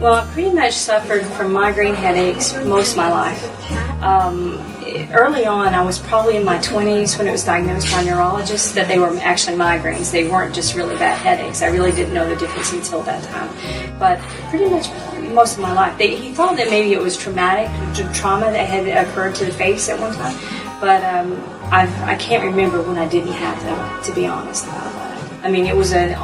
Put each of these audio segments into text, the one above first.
Well, I pretty much suffered from migraine headaches most of my life. Early on, I was probably in my 20s when it was diagnosed by a neurologist that they were actually migraines. They weren't just really bad headaches. I really didn't know the difference until that time. But pretty much most of my life, he thought that maybe it was trauma that had occurred to the face at one time. But I can't remember when I didn't have them, to be honest about that. I mean, it was a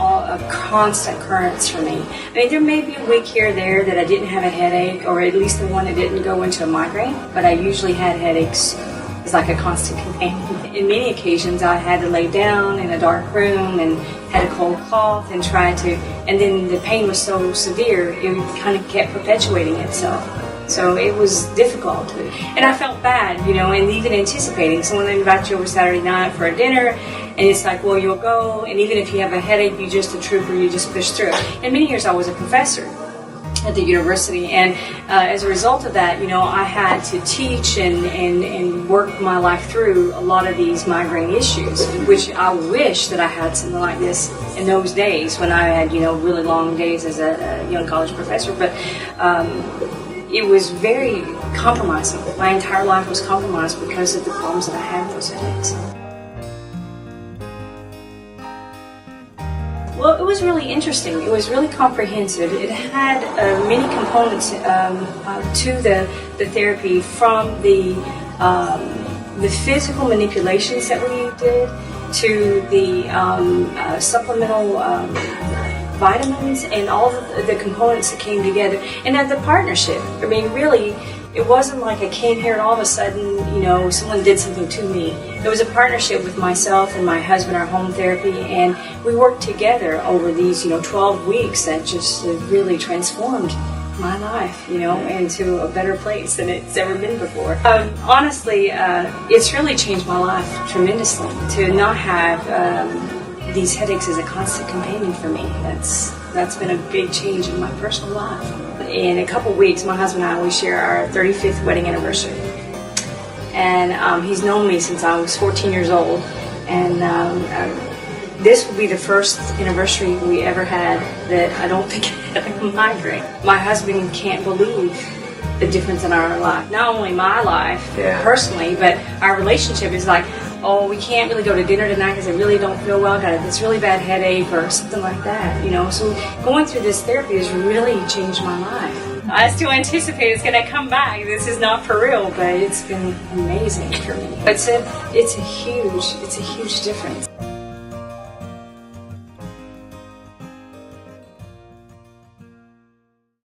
constant occurrence for me. I mean, there may be a week here or there that I didn't have a headache, or at least the one that didn't go into a migraine, but I usually had headaches. It's like a constant companion. In many occasions, I had to lay down in a dark room and had a cold cloth and and then the pain was so severe, it kind of kept perpetuating itself. So it was difficult. And I felt bad, and even anticipating. Someone invites you over Saturday night for a dinner, and it's like, well, you'll go, and even if you have a headache, you're just a trooper, you just push through. In many years, I was a professor at the university, and as a result of that, I had to teach and work my life through a lot of these migraine issues, which I wish that I had something like this in those days when I had, really long days as a young college professor. But it was very compromising. My entire life was compromised because of the problems that I had with those headaches. Well, it was really interesting. It was really comprehensive. It had many components to the therapy, from the physical manipulations that we did to the supplemental vitamins and all the components that came together, and the partnership. I mean, really, it wasn't like I came here and all of a sudden, someone did something to me. It was a partnership with myself and my husband, our home therapy, and we worked together over these, 12 weeks that just really transformed my life, into a better place than it's ever been before. Honestly, it's really changed my life tremendously to not have these headaches as a constant companion for me. That's been a big change in my personal life. In a couple weeks, my husband and I, we share our 35th wedding anniversary. And he's known me since I was 14 years old. And this will be the first anniversary we ever had that I don't think I had a migraine. My husband can't believe the difference in our life. Not only my life personally, but our relationship is like, oh, we can't really go to dinner tonight because I really don't feel well, got this really bad headache or something like that, So going through this therapy has really changed my life. I still anticipate it's going to come back. This is not for real, but it's been amazing for me. It's a huge difference.